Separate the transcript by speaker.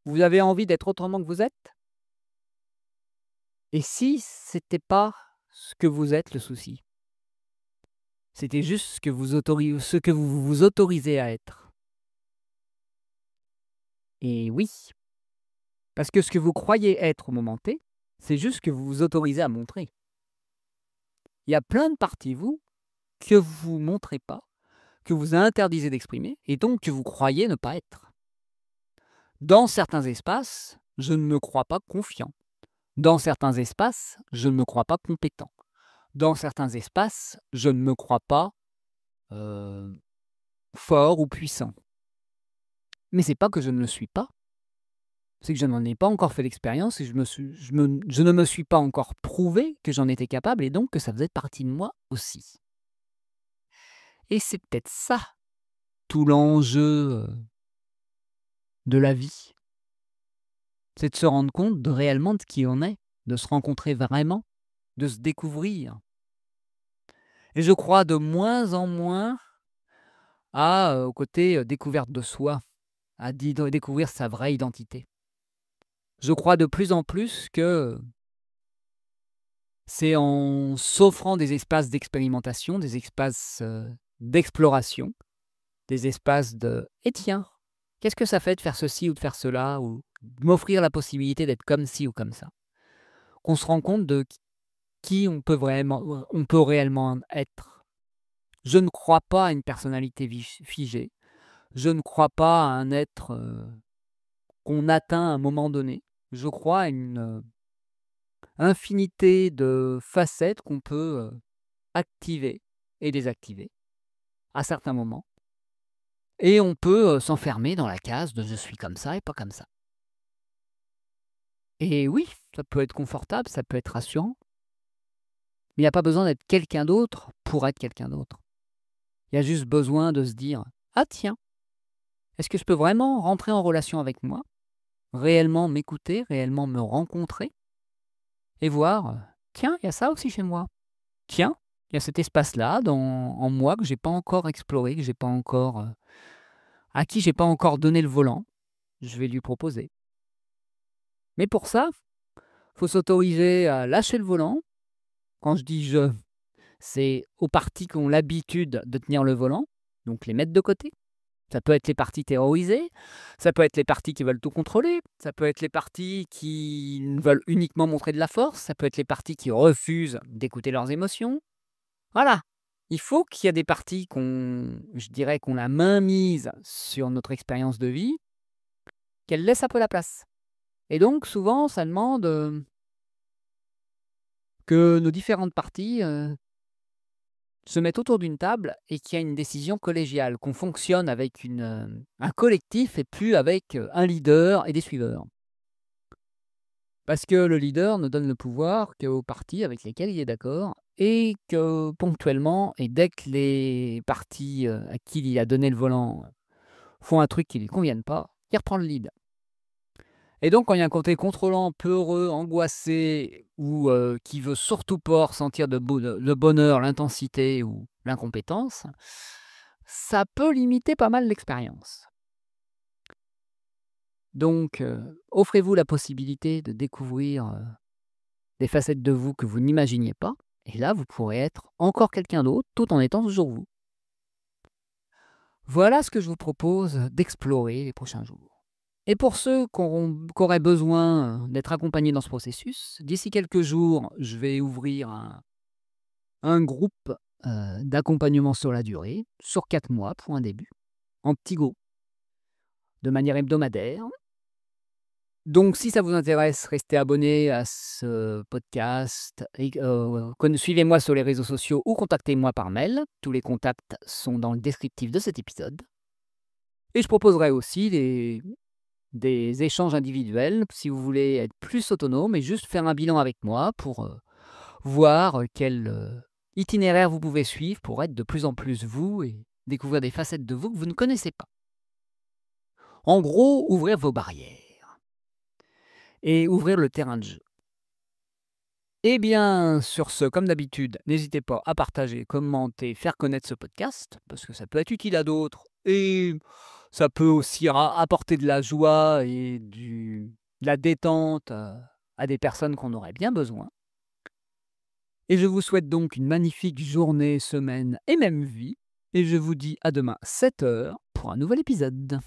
Speaker 1: Vous avez envie d'être autrement que vous êtes? Et si c'était pas ce que vous êtes le souci? C'était juste ce que vous vous autorisez à être. Et oui, parce que ce que vous croyez être au moment T, c'est juste ce que vous vous autorisez à montrer. Il y a plein de parties de vous que vous montrez pas, que vous interdisez d'exprimer et donc que vous croyez ne pas être. Dans certains espaces, je ne me crois pas confiant. Dans certains espaces, je ne me crois pas compétent. Dans certains espaces, je ne me crois pas, heu, fort ou puissant. Mais c'est pas que je ne le suis pas, c'est que je n'en ai pas encore fait l'expérience et je ne me suis pas encore prouvé que j'en étais capable et donc que ça faisait partie de moi aussi. Et c'est peut-être ça, tout l'enjeu, de la vie. C'est de se rendre compte de réellement de qui on est, de se rencontrer vraiment, de se découvrir. Et je crois de moins en moins au côté, découverte de soi, à découvrir sa vraie identité. Je crois de plus en plus que c'est en s'offrant des espaces d'expérimentation, des espaces, d'exploration, des espaces de «Et tiens, qu'est-ce que ça fait de faire ceci ou de faire cela?» ou m'offrir la possibilité d'être comme ci ou comme ça, qu'on se rend compte de qui on peut réellement être. Je ne crois pas à une personnalité figée. Je ne crois pas à un être, qu'on atteint à un moment donné. Je crois à une, infinité de facettes qu'on peut, activer et désactiver à certains moments et on peut, s'enfermer dans la case de «je suis comme ça et pas comme ça». Et oui, ça peut être confortable, ça peut être rassurant, mais il y a pas besoin d'être quelqu'un d'autre pour être quelqu'un d'autre. Il y a juste besoin de se dire: «Ah tiens, est-ce que je peux vraiment rentrer en relation avec moi, réellement m'écouter, réellement me rencontrer et voir, tiens, il y a ça aussi chez moi. Tiens, il y a cet espace-là en moi que j'ai pas encore exploré, que j'ai pas encore, à qui j'ai pas encore donné le volant. Je vais lui proposer». Mais pour ça, faut s'autoriser à lâcher le volant. Quand je dis «je», c'est aux parties qui ont l'habitude de tenir le volant, donc les mettre de côté. Ça peut être les parties terrorisées, ça peut être les parties qui veulent tout contrôler, ça peut être les parties qui veulent uniquement montrer de la force, ça peut être les parties qui refusent d'écouter leurs émotions. Voilà, il faut qu'il y ait des parties je dirais, qu'on la main mise sur notre expérience de vie, qu'elles laissent un peu la place. Et donc souvent, ça demande, que nos différentes parties, se mettent autour d'une table et qu'il y a une décision collégiale, qu'on fonctionne avec un collectif et plus avec, un leader et des suiveurs. Parce que le leader ne donne le pouvoir qu'aux parties avec lesquelles il est d'accord et que ponctuellement et dès que les parties, à qui il a donné le volant, font un truc qui ne lui convienne pas, il reprend le lead. Et donc quand il y a un côté contrôlant, peureux, angoissé ou, qui veut surtout pas ressentir le bonheur, l'intensité ou l'incompétence, ça peut limiter pas mal l'expérience. Donc, offrez-vous la possibilité de découvrir, des facettes de vous que vous n'imaginiez pas et là, vous pourrez être encore quelqu'un d'autre tout en étant toujours vous. Voilà ce que je vous propose d'explorer les prochains jours. Et pour ceux qui auraient besoin, d'être accompagnés dans ce processus, d'ici quelques jours, je vais ouvrir un groupe, d'accompagnement sur la durée, sur 4 mois pour un début, en petits groupes, de manière hebdomadaire. Donc si ça vous intéresse, restez abonnés à ce podcast et suivez-moi sur les réseaux sociaux ou contactez-moi par mail. Tous les contacts sont dans le descriptif de cet épisode. Et je proposerai aussi des échanges individuels si vous voulez être plus autonome et juste faire un bilan avec moi pour, voir, quel, itinéraire vous pouvez suivre pour être de plus en plus vous et découvrir des facettes de vous que vous ne connaissez pas. En gros, ouvrir vos barrières et ouvrir le terrain de jeu. Eh bien, sur ce, comme d'habitude, n'hésitez pas à partager, commenter, faire connaître ce podcast, parce que ça peut être utile à d'autres et Ça peut aussi apporter de la joie et de la détente à des personnes qu'on aurait bien besoin. Et je vous souhaite donc une magnifique journée, semaine et même vie. Et je vous dis à demain 7 heures pour un nouvel épisode.